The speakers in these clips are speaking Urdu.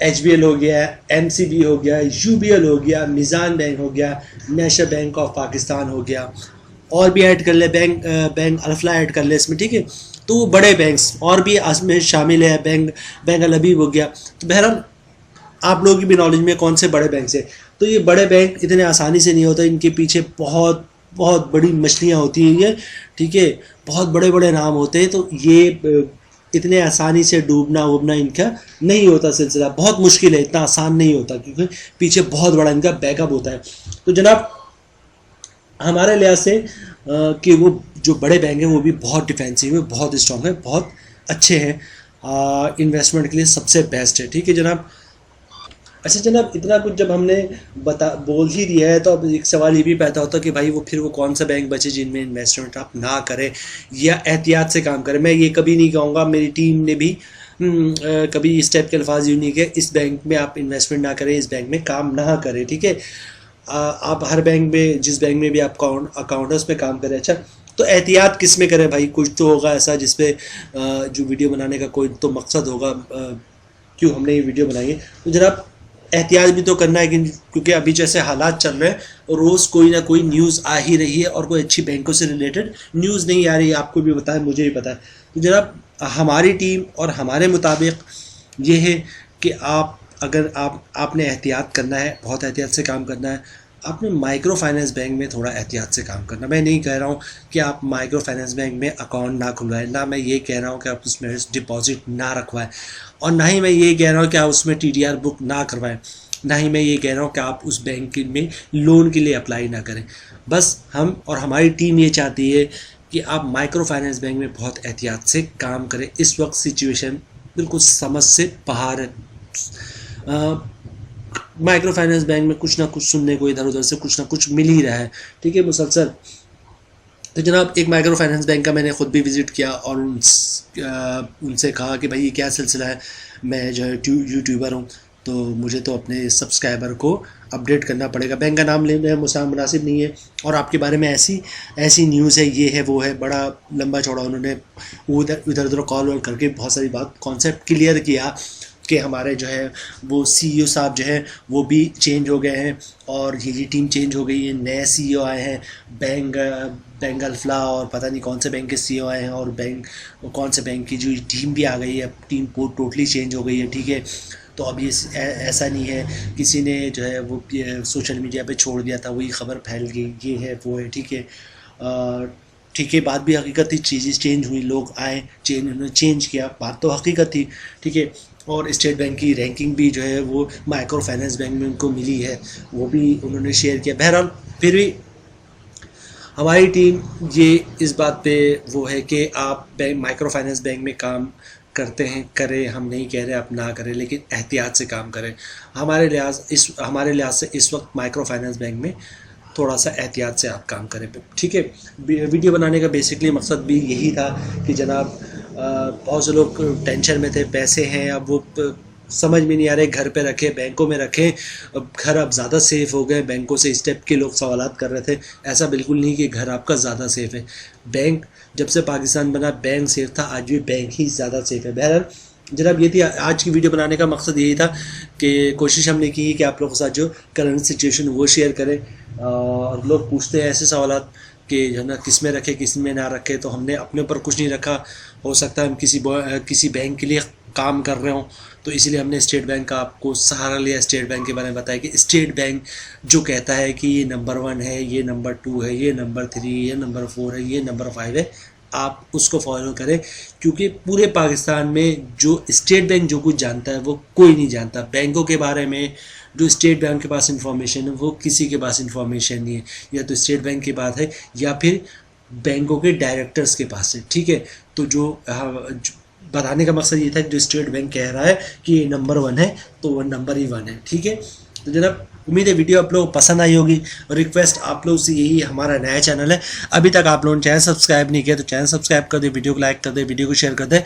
HBL ہو گیا, MCB ہو گیا, UBL ہو گیا, میزان بینک ہو گیا, نیشنل بینک آف پاکستان ہو گیا, اور بھی ایڈ کر لے, بینک الفلا ایڈ کر لے اس میں, ٹھیک ہے. تو وہ بڑے بینکس اور بھی اس میں شامل ہے, بینک الحبیب ہو گیا. تو بہرحال آپ لوگوں کی بھی نالج میں کون سے بڑے بینکس ہیں. تو یہ بڑے بینک اتنے آسانی سے نہیں ہوتے, ان کے پیچھے بہت بہت بڑی مچھلیاں ہوتی ہیں یہ, ٹھیک ہے, بہت بڑے بڑے نام ہوتے ہیں. تو یہ اتنے آسانی سے ڈوبنا ووبنا ان کا نہیں ہوتا سلسلہ, بہت مشکل ہے, اتنا آسان نہیں ہوتا, کیونکہ پیچھے بہت بڑا ان کا بیک اپ ہوتا ہے. تو جناب ہمارے لحاظ سے کہ وہ جو بڑے بینک ہیں وہ بھی بہت ڈیفینسو ہیں, بہت اسٹرانگ ہیں, بہت اچھے ہیں, انویسٹمنٹ کے لیے سب سے بیسٹ ہے, ٹھیک ہے جناب. اچھا جناب, اتنا کچھ جب ہم نے بول ہی دیا ہے تو اب ایک سوال یہ بھی پیدا ہوتا ہے کہ بھائی وہ پھر وہ کون سا بینک بچے جن میں انویسٹمنٹ آپ نہ کریں یا احتیاط سے کام کریں. میں یہ کبھی نہیں کہوں گا, میری ٹیم نے بھی کبھی اس ٹائپ کے الفاظ یوں نہیں کہ اس بینک میں آپ انویسٹمنٹ نہ کریں, اس بینک میں کام نہ کریں, ٹھیک ہے. آپ ہر بینک میں, جس بینک میں بھی آپ اکاؤنٹ ہے اس میں کام کریں. اچھا, تو احتیاط کس میں کریں بھائی؟ کچھ تو ہوگا ایسا جس پہ جو ویڈیو بنانے کا کوئی تو مقصد ہوگا کیوں ہم نے یہ ویڈیو بنائی ہے. تو جناب احتیاط بھی تو کرنا ہے, کیونکہ ابھی جیسے حالات چل رہے ہیں روز کوئی نہ کوئی نیوز آ ہی رہی ہے, اور کوئی اچھی بینکوں سے ریلیٹڈ نیوز نہیں آ رہی ہے. آپ کو بھی پتہ ہے, مجھے بھی پتہ ہے. تو جناب ہماری ٹیم اور ہمارے مطابق یہ ہے کہ اگر آپ نے احتیاط کرنا ہے, بہت احتیاط سے کام کرنا ہے. آپ نے مائکرو فائنانس بینک میں تھوڑا احتیاط سے کام کرنا. میں نہیں کہہ رہا ہوں کہ آپ مائکرو فائنانس بینک میں اکاؤنٹ نہ کھلوائیں, نہ میں یہ کہہ رہا ہوں کہ آپ اس میں ڈپازٹ نہ رکھوائیں, اور نہ ہی میں یہ کہہ رہا ہوں کہ آپ اس میں TDR بک نہ کروائیں, نہ ہی میں یہ کہہ رہا ہوں کہ آپ اس بینک میں لون کے لیے اپلائی نہ کریں. بس ہم اور ہماری ٹیم یہ چاہتی ہے کہ آپ مائکرو فائنانس بینک میں بہت احتیاط سے کام کریں. اس وقت سچویشن بالکل سمجھ سے باہر ہے. مائکرو فائنانس بینک میں کچھ نہ کچھ سننے کو ادھر ادھر سے کچھ نہ کچھ مل ہی رہا ہے, ٹھیک ہے, مسلسل. تو جناب ایک مائکرو فائنانس بینک کا میں نے خود بھی وزٹ کیا اور ان سے کہا کہ بھائی یہ کیا سلسلہ ہے, میں جو ہے یوٹیوبر ہوں, تو مجھے تو اپنے سبسکرائبر کو اپڈیٹ کرنا پڑے گا. بینک کا نام لینا مناسب نہیں ہے, اور آپ کے بارے میں ایسی نیوز ہے, یہ ہے وہ ہے, بڑا لمبا چوڑا انہوں نے ادھر ادھر کال کر کے بہت ساری بات کانسیپٹ کلیئر کیا کہ ہمارے جو ہے وہ CEO صاحب جو ہیں وہ بھی چینج ہو گئے ہیں, اور یہ ٹیم چینج ہو گئی ہے, نئے CEO آئے ہیں, بینک الفلا اور پتہ نہیں کون سے بینک کے CEO آئے ہیں, اور کون سے بینک کی جو ٹیم بھی آ گئی ہے, ٹیم ٹوٹلی چینج ہو گئی ہے, ٹھیک ہے. تو اب یہ ایسا نہیں ہے کسی نے جو ہے وہ سوشل میڈیا پہ چھوڑ دیا تھا, وہی خبر پھیل گئی, یہ ہے وہ ہے, ٹھیک ہے. ٹھیک ہے, بات بھی حقیقت تھی, چیزیں چینج ہوئی, لوگ آئے, انہوں نے چینج کیا, بات تو حقیقت تھی, ٹھیک ہے. اور اسٹیٹ بینک کی رینکنگ بھی جو ہے وہ مائکرو فائنانس بینک میں ان کو ملی ہے, وہ بھی انہوں نے شیئر کیا. بہرحال پھر بھی ہماری ٹیم یہ اس بات پہ وہ ہے کہ آپ مائکرو فائنانس بینک میں کام کرتے ہیں کریں, ہم نہیں کہہ رہے آپ نہ کریں, لیکن احتیاط سے کام کریں. ہمارے لحاظ سے اس وقت مائکرو فائنانس بینک میں تھوڑا سا احتیاط سے آپ کام کریں, ٹھیک ہے. ویڈیو بنانے کا بیسکلی مقصد بھی یہی تھا کہ جناب بہت سے لوگ ٹینشن میں تھے, پیسے ہیں اب وہ سمجھ میں نہیں آ رہے, گھر پہ رکھے, بینکوں میں رکھیں, اب گھر اب زیادہ سیف ہو گئے, بینکوں سے اس ٹائپ کے لوگ سوالات کر رہے تھے. ایسا بالکل نہیں کہ گھر آپ کا زیادہ سیف ہے, بینک جب سے پاکستان بنا بینک سیف تھا, آج بھی بینک ہی زیادہ سیف ہے. بہرحال جناب یہ تھی آج کی ویڈیو بنانے کا مقصد, یہی تھا کہ کوشش ہم نے کی کہ آپ لوگوں کے ساتھ جو کرنٹ سچویشن وہ شیئر کریں. اور لوگ پوچھتے ہیں ایسے سوالات کہ جو ہے نا کس میں رکھے کس میں نہ رکھے, تو ہم نے اپنے اوپر کچھ نہیں رکھا. ہو سکتا ہے ہم کسی بینک کے لیے کام کر رہے ہوں, تو اسی لیے ہم نے اسٹیٹ بینک کا آپ کو سہارا لیا, اسٹیٹ بینک کے بارے میں بتایا کہ اسٹیٹ بینک جو کہتا ہے کہ یہ نمبر 1 ہے, یہ نمبر 2 ہے, یہ نمبر 3 ہے, یہ نمبر 4 ہے, یہ نمبر 5 ہے, آپ اس کو فالو کریں. کیونکہ پورے پاکستان میں جو اسٹیٹ بینک جو کچھ جانتا ہے وہ کوئی نہیں جانتا. بینکوں کے بارے میں جو اسٹیٹ بینک کے پاس انفارمیشن ہے وہ کسی کے پاس انفارمیشن نہیں ہے, یا تو اسٹیٹ بینک کی بات ہے یا پھر بینکوں کے ڈائریکٹرز کے پاس ہے, ٹھیک ہے. تو جو بتانے کا مقصد یہ تھا کہ جو اسٹیٹ بینک کہہ رہا ہے کہ یہ نمبر 1 ہے تو وہ نمبر ہی 1 ہے, ٹھیک ہے. تو جناب امید ہے ویڈیو آپ لوگوں کو پسند آئی ہوگی, اور ریکویسٹ آپ لوگ سے یہی, ہمارا نیا چینل ہے, ابھی تک آپ لوگوں نے چینل سبسکرائب نہیں کیا تو چینل سبسکرائب کر دیں, ویڈیو کو لائک کر دیں, ویڈیو کو شیئر کر دیں,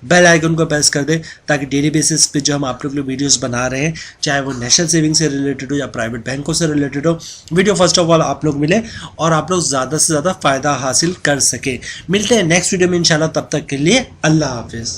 بیل آئیکن کو پریس کر دیں, تاکہ ڈیلی بیسس پہ جو ہم آپ لوگ ویڈیوز بنا رہے ہیں, چاہے وہ نیشنل سیونگ سے ریلیٹڈ ہو یا پرائیویٹ بینکوں سے related who, video first of all آپ لوگ ملے اور آپ لوگ زیادہ سے زیادہ فائدہ حاصل کر سکیں. ملتے ہیں نیکسٹ ویڈیو میں انشاءاللہ, تب تک کے لیے اللہ حافظ.